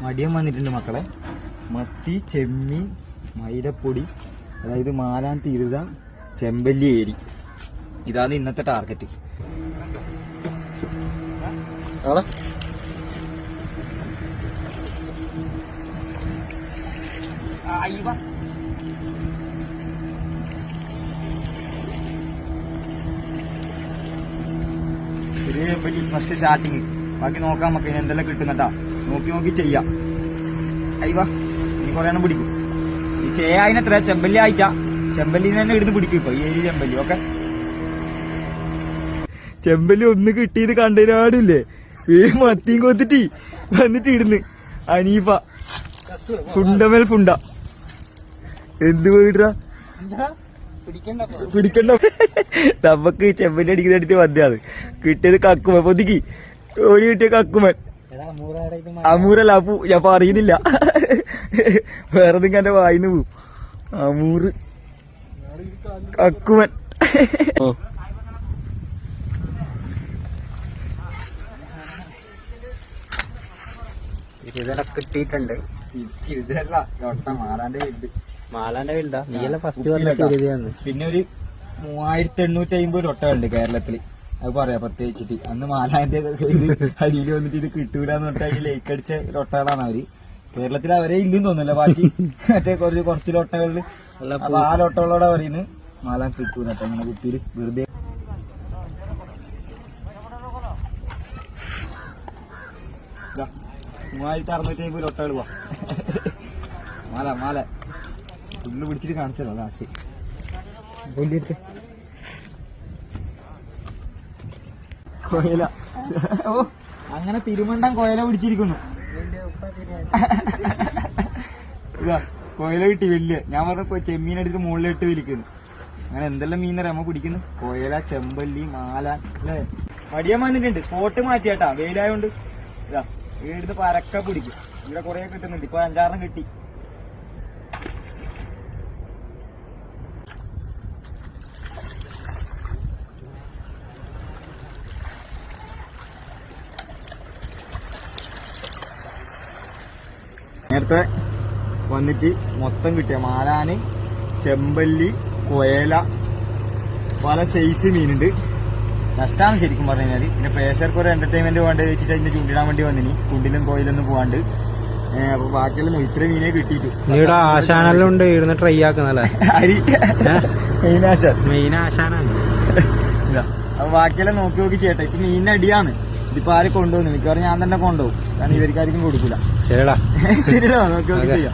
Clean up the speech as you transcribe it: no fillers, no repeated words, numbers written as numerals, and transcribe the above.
മടിയം വന്നിട്ടുണ്ട് മക്കളെ. മത്തി, ചെമ്മീൻ, മൈദപ്പൊടി, അതായത് മാലാൻ തിരുത, ചെമ്പല്ലി ഏരി. ഇതാണ് ഇന്നത്തെ ടാർഗറ്റ്. ചെമ്പല്ലി ഫസ്റ്റ് സ്റ്റാർട്ടിങ്. ബാക്കി നോക്കാം നമുക്ക് ഇനി എന്തെല്ലാം കിട്ടുന്നട്ടാ. നോക്കി നോക്കി ചെയ്യാം. അയ്യവാ ഇനി കുറെ എണ്ണം പിടിക്കും. ഈ ചെയ്യാതിനെത്ര ചെമ്പല്ലി ആയിട്ടാ. ചെമ്പല്ലിന്ന് തന്നെ ഇടുന്ന് പിടിക്കും. ഇപ്പൊ ഏരി ചെമ്പല്ലി. ഓക്കെ, ചെമ്പല്ലി ഒന്ന് കിട്ടിയത് കണ്ടതിനാടില്ലേ മത്തിയും കൊത്തിട്ട് വന്നിട്ട് ഇടുന്ന്. അനീഫ ഫുണ്ടമേൽ ഫുണ്ട എന്ത് പോയിട്ടാ പിടിക്കണ്ട. നമുക്ക് ചെമ്പല്ലി അടിക്കുന്നിടത്ത് മതിയാണ് കിട്ടിയത്. കക്കുമൻ പൊതിക്ക് ഓടി കിട്ടിയ കക്കുമൻ. അമൂറല്ല അപ്പു, ഞാൻ പറയുന്നില്ല, വേറെ നിങ്ങൾ എന്റെ വായിന്ന് പോവും. അമൂറ് കക്കുമൻ. കിട്ടിയിട്ടുണ്ട്. മാലാന്റെ വലുതാ. നീയല്ല ഫസ്റ്റ് പറഞ്ഞ. പിന്നെ ഒരു 3850 ഒട്ടകളുണ്ട് കേരളത്തില്. അത് പറയാ പ്രത്യേകിച്ചിട്ട്. അന്ന് മാലാന്റെ അടിയിൽ വന്നിട്ട് ഇത് കിട്ടൂലെന്ന് പറഞ്ഞാൽ ലേക്ക് അടിച്ച ഒട്ടകളാണ് അവര്. കേരളത്തിൽ അവരെ ഇല്ലെന്ന് തോന്നുന്നില്ല. ബാക്കി മറ്റേ കുറച്ച് ഒട്ടകളില്. അപ്പൊ ആ ഒട്ടകളോടെ പറയുന്നത് മാലാൻ കിട്ടൂല കേട്ടോ. ഇങ്ങനെ കുപ്പിയില് വെറുതെ 3650 ഒട്ടകൾ പോവാ. മാല ഉള്ളു പിടിച്ചിട്ട് കാണിച്ചല്ലോ ലാസ്റ്റ്. കോയല. ഓ അങ്ങനെ തിരുമണ്ടം കോയല പിടിച്ചിരിക്കുന്നു. ഇതാ കോയല കിട്ടി വലിയ. ഞാൻ പറഞ്ഞ ചെമ്മീനെടുത്ത് മുകളിലിട്ട് വിരിക്കുന്നു. അങ്ങനെ എന്തെല്ലാം മീനറിയാം നമ്മ പിടിക്കുന്നു. കോയല, ചെമ്പല്ലി, മാല അല്ലേ. മടിയം വന്നിട്ടുണ്ട്. സ്പോട്ട് മാറ്റിയാട്ടാ വെയിലായോണ്ട്. ഇതാ വീടുന്ന് പരക്ക പിടിക്കും. ഇവിടെ കൊറേ കിട്ടുന്നുണ്ട്. ഇപ്പൊ 5-6 കിട്ടി. നേരത്തെ വന്നിട്ട് മൊത്തം കിട്ടിയ മാലാന്, ചെമ്പല്ലി, കൊയല, പല സൈസ് മീനുണ്ട്. നഷ്ടമാണ് ശരിക്കും പറഞ്ഞു കഴിഞ്ഞാൽ. പിന്നെ പ്രേക്ഷകർക്ക് ഒരു എന്റർടൈൻമെന്റ് വേണ്ട വെച്ചിട്ട് അതിന്റെ ചൂണ്ടിടാൻ വേണ്ടി വന്നിനി. കുണ്ടിലും കോയിലൊന്നും പോവാണ്ട്. അപ്പൊ ബാക്കിയെല്ലാം ഇത്ര മീനെ കിട്ടിയിട്ടു. ആശാനെല്ലാം ഉണ്ട് ഇവിടുന്ന് ട്രൈ ആക്കുന്നല്ലേ. മെയിൻ ആശാനാണ്. അപ്പൊ ബാക്കിയെല്ലാം നോക്കി നോക്കി ചെയ്യട്ടെ. ഇപ്പൊ മീനിന് അടിയാണ്. ഇതിപ്പോ ആരും കൊണ്ടുപോകുന്നു. മിക്കവാറും ഞാൻ തന്നെ കൊണ്ടുപോകും. കാരണം ഇവർക്കാർക്കും കൊടുക്കൂല. ശരിടാ ശരിടാ നോക്കി നോക്കി ചെയ്യാം.